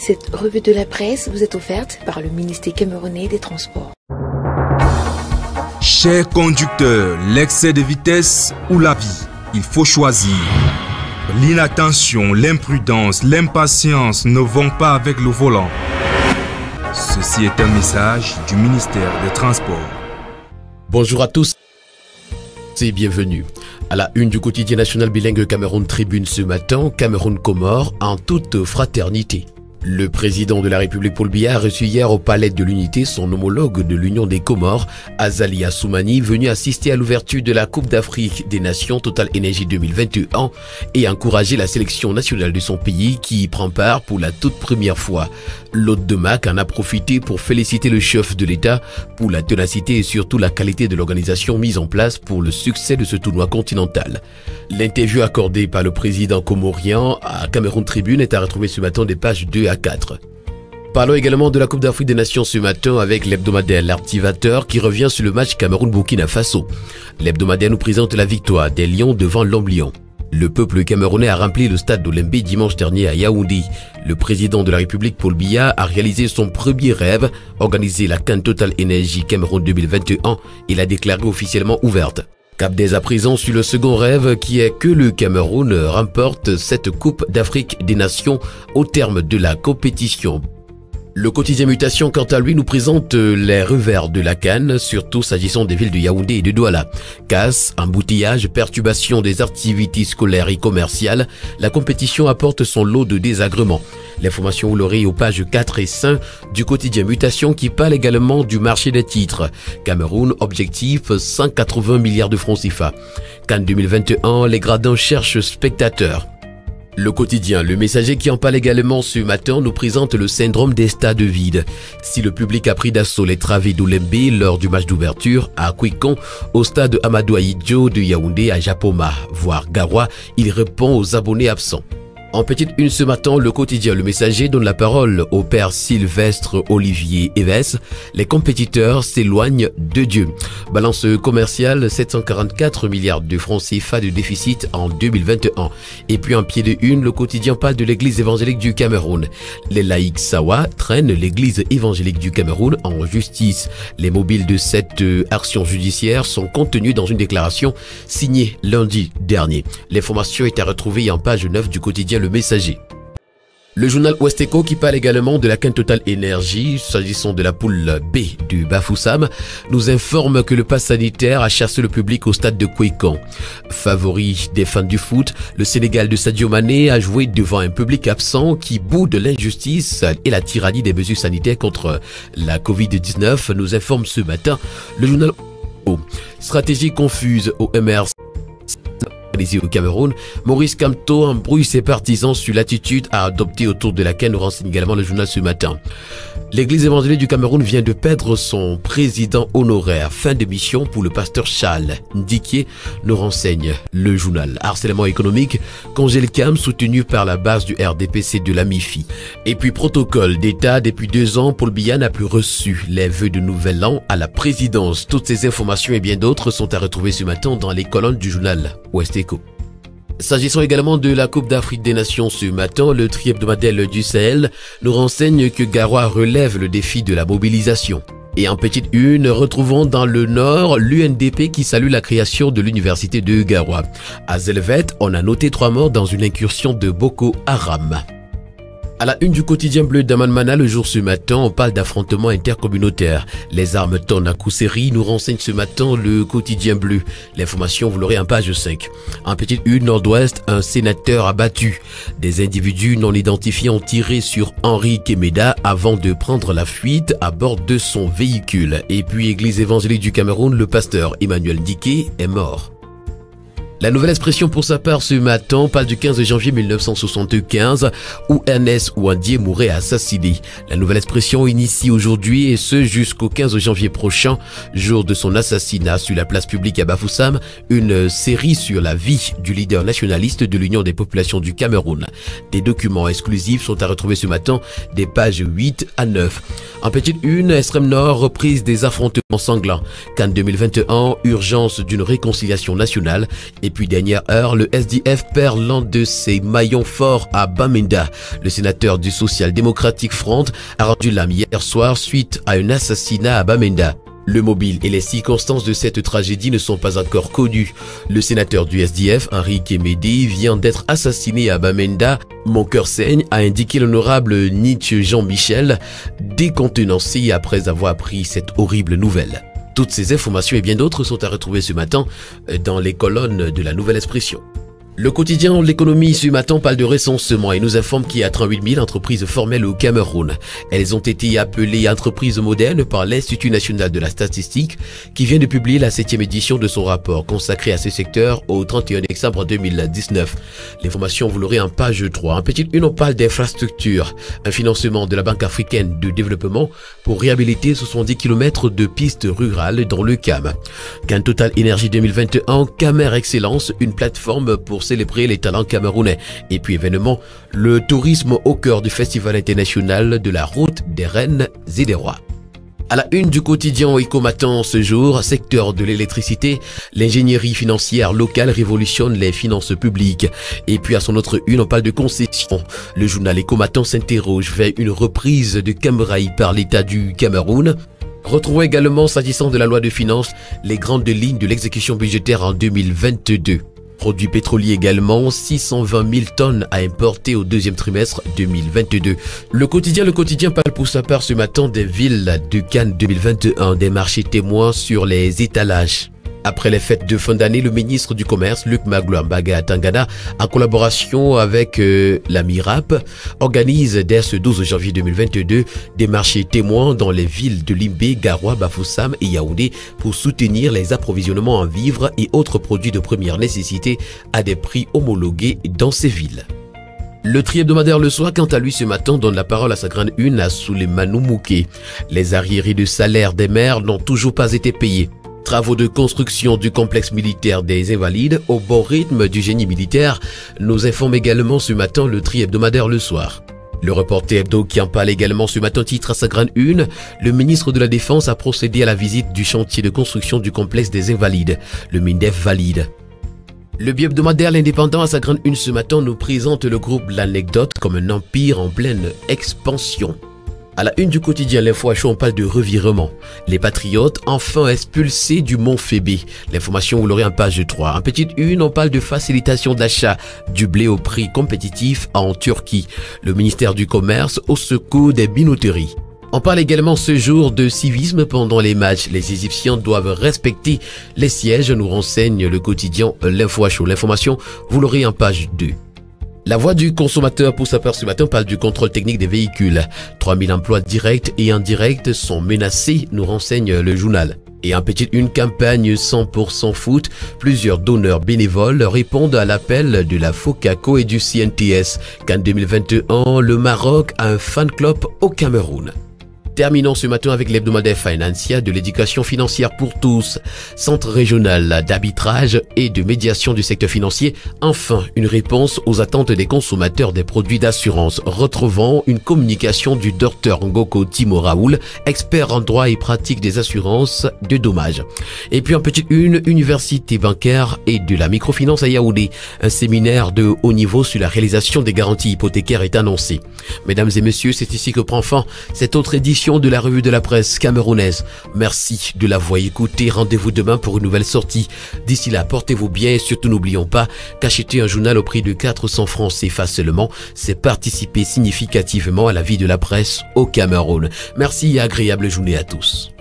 Cette revue de la presse vous est offerte par le ministère camerounais des Transports. Chers conducteurs, l'excès de vitesse ou la vie, il faut choisir. L'inattention, l'imprudence, l'impatience ne vont pas avec le volant. Ceci est un message du ministère des Transports. Bonjour à tous et bienvenue. À la une du quotidien national bilingue Cameroun Tribune ce matin, Cameroun-Comores en toute fraternité. Le président de la République Paul Biya a reçu hier au Palais de l'Unité son homologue de l'Union des Comores, Azali Assoumani, venu assister à l'ouverture de la Coupe d'Afrique des Nations Total Energy 2021 et encourager la sélection nationale de son pays qui y prend part pour la toute première fois. L'hôte de Mac en a profité pour féliciter le chef de l'État pour la ténacité et surtout la qualité de l'organisation mise en place pour le succès de ce tournoi continental. L'interview accordée par le président comorien à Cameroun Tribune est à retrouver ce matin des pages 2 à 4. Parlons également de la Coupe d'Afrique des Nations ce matin avec l'hebdomadaire L'Activateur qui revient sur le match Cameroun-Burkina Faso. L'hebdomadaire nous présente la victoire des Lions devant l'Homme-Lion. Le peuple camerounais a rempli le stade d'Olembe dimanche dernier à Yaoundé. Le président de la République Paul Biya a réalisé son premier rêve, organiser la CAN Total Energy Cameroun 2021 et l'a déclarée officiellement ouverte. Cap dès à présent sur le second rêve qui est que le Cameroun remporte cette Coupe d'Afrique des Nations au terme de la compétition. Le quotidien Mutation, quant à lui, nous présente les revers de la CAN, surtout s'agissant des villes de Yaoundé et de Douala. Casse, embouteillage, perturbation des activités scolaires et commerciales, la compétition apporte son lot de désagréments. L'information vous l'aurez aux pages 4 et 5 du quotidien Mutation qui parle également du marché des titres. Cameroun, objectif 180 milliards de francs CFA. CAN 2021, les gradins cherchent spectateurs. Le quotidien, le messager qui en parle également ce matin nous présente le syndrome des stades vides. Si le public a pris d'assaut les travées d'Olembe lors du match d'ouverture à Kwikon, au stade Amadou Ahidjo de Yaoundé à Japoma, voire Garoua, il répond aux abonnés absents. En petite une ce matin, le quotidien Le Messager donne la parole au père Sylvestre Olivier Eves. Les compétiteurs s'éloignent de Dieu. Balance commerciale, 744 milliards de francs CFA de déficit en 2021. Et puis en pied de une, le quotidien parle de l'église évangélique du Cameroun. Les laïcs Sawa traînent l'église évangélique du Cameroun en justice. Les mobiles de cette action judiciaire sont contenus dans une déclaration signée lundi dernier. L'information est à retrouver en page 9 du quotidien Le Messager. Le journal Ouest Echo qui parle également de la CAN Total Energy, s'agissant de la poule B du Bafoussam, nous informe que le pass sanitaire a chassé le public au stade de Kwikon. Favori des fans du foot, le Sénégal de Sadio Mané a joué devant un public absent qui boude l'injustice et la tyrannie des mesures sanitaires contre la Covid-19, nous informe ce matin le journal O. Stratégie confuse au MRC. Au Cameroun, Maurice Kamto embrouille ses partisans sur l'attitude à adopter autour de laquelle nous renseigne également le journal ce matin. L'église évangélique du Cameroun vient de perdre son président honoraire. Fin de mission pour le pasteur Charles Ndiké, nous renseigne le journal. Harcèlement économique, Congélcam soutenu par la base du RDPC de la MIFI. Et puis protocole d'État, depuis 2 ans, Paul Biya n'a plus reçu les vœux de nouvel an à la présidence. Toutes ces informations et bien d'autres sont à retrouver ce matin dans les colonnes du journal Ouest Echo. S'agissant également de la Coupe d'Afrique des Nations ce matin, le tri-hebdomadaire du Sahel nous renseigne que Garoua relève le défi de la mobilisation. Et en petite une, retrouvons dans le Nord l'UNDP qui salue la création de l'université de Garoua. À Zelvet, on a noté 3 morts dans une incursion de Boko Haram. À la une du quotidien bleu d'Amanmana, le jour ce matin, on parle d'affrontements intercommunautaires. Les armes tournent à Kousséri, nous renseigne ce matin le quotidien bleu. L'information, vous l'aurez en page 5. En petite une, nord-ouest, un sénateur abattu. Des individus non identifiés ont tiré sur Henri Kemeda avant de prendre la fuite à bord de son véhicule. Et puis, église évangélique du Cameroun, le pasteur Emmanuel Ndiké est mort. La nouvelle expression pour sa part ce matin parle du 15 janvier 1975 où Ernest Ouandié mourait assassiné. La nouvelle expression initie aujourd'hui et ce jusqu'au 15 janvier prochain, jour de son assassinat sur la place publique à Bafoussam, une série sur la vie du leader nationaliste de l'Union des populations du Cameroun. Des documents exclusifs sont à retrouver ce matin des pages 8 à 9. En petite une, extrême nord, reprise des affrontements sanglants. CAN 2021, urgence d'une réconciliation nationale et puis dernière heure, le SDF perd l'un de ses maillons forts à Bamenda. Le sénateur du Social Democratic Front a rendu l'âme hier soir suite à un assassinat à Bamenda. Le mobile et les circonstances de cette tragédie ne sont pas encore connues. Le sénateur du SDF, Henri Kémédé, vient d'être assassiné à Bamenda. Mon cœur saigne, a indiqué l'honorable Nietzsche Jean-Michel, décontenancé après avoir appris cette horrible nouvelle. Toutes ces informations et bien d'autres sont à retrouver ce matin dans les colonnes de la Nouvelle Expression. Le quotidien L'économie ce matin parle de recensement et nous informe qu'il y a 38 000 entreprises formelles au Cameroun. Elles ont été appelées entreprises modernes par l'Institut national de la statistique qui vient de publier la 7e édition de son rapport consacré à ce secteur au 31 décembre 2019. L'information, vous l'aurez en page 3. En petite une, on parle d'infrastructures. Un financement de la Banque africaine de développement pour réhabiliter 70 km de pistes rurales dans le CAM. Can Total Énergie 2021, Camer Excellence, une plateforme pour célébrer les talents camerounais. Et puis événement, le tourisme au cœur du Festival international de la route des reines et des rois. À la une du quotidien Eco-Matin ce jour, secteur de l'électricité, l'ingénierie financière locale révolutionne les finances publiques. Et puis à son autre une, on parle de concession. Le journal Eco-Matin s'interroge vers une reprise de Cameraï par l'État du Cameroun. Retrouvons également, s'agissant de la loi de finances, les grandes lignes de l'exécution budgétaire en 2022. Produits pétroliers également, 620 000 tonnes à importer au deuxième trimestre 2022. Le quotidien parle pour sa part ce matin des villes de Cannes 2021, des marchés témoins sur les étalages. Après les fêtes de fin d'année, le ministre du Commerce, Luc Magloire-Mbaga Tangana, en collaboration avec la MIRAP, organise dès ce 12 janvier 2022 des marchés témoins dans les villes de Limbé, Garoua, Bafoussam et Yaoundé pour soutenir les approvisionnements en vivres et autres produits de première nécessité à des prix homologués dans ces villes. Le tri-hebdomadaire Le Soir, quant à lui, ce matin, donne la parole à sa grande une à Souleymane Mouké. Les arriérés de salaire des maires n'ont toujours pas été payés. Travaux de construction du complexe militaire des Invalides au bon rythme du génie militaire, nous informe également ce matin le tri-hebdomadaire Le Soir. Le reporter hebdo qui en parle également ce matin titre à sa grande une, le ministre de la Défense a procédé à la visite du chantier de construction du complexe des Invalides, le MINDEF valide. Le bi-hebdomadaire L'Indépendant à sa grande une ce matin nous présente le groupe L'Anecdote comme un empire en pleine expansion. À la une du quotidien L'Info à chaud, on parle de revirement. Les patriotes enfin expulsés du Mont Fébé. L'information, vous l'aurez en page 3. En petite une, on parle de facilitation d'achat du blé au prix compétitif en Turquie. Le ministère du Commerce au secours des binouteries. On parle également ce jour de civisme pendant les matchs. Les Égyptiens doivent respecter les sièges, nous renseigne le quotidien L'Info à chaud. L'information, vous l'aurez en page 2. La voix du consommateur pour sa part ce matin parle du contrôle technique des véhicules. 3000 emplois directs et indirects sont menacés, nous renseigne le journal. Et en petite une campagne 100% foot, plusieurs donneurs bénévoles répondent à l'appel de la FOCACO et du CNTS. Qu'en 2021, le Maroc a un fan club au Cameroun. Terminons ce matin avec l'hebdomadaire Financia de l'éducation financière pour tous, centre régional d'arbitrage et de médiation du secteur financier. Enfin, une réponse aux attentes des consommateurs des produits d'assurance. Retrouvons une communication du Dr Ngoko Timo Raoul, expert en droit et pratique des assurances de dommages. Et puis en petite une, université bancaire et de la microfinance à Yaoundé. Un séminaire de haut niveau sur la réalisation des garanties hypothécaires est annoncé. Mesdames et messieurs, c'est ici que prend fin cette autre édition de la revue de la presse camerounaise. Merci de l'avoir écouté. Rendez-vous demain pour une nouvelle sortie. D'ici là, portez-vous bien et surtout n'oublions pas qu'acheter un journal au prix de 400 francs CFA seulement, c'est participer significativement à la vie de la presse au Cameroun. Merci et agréable journée à tous.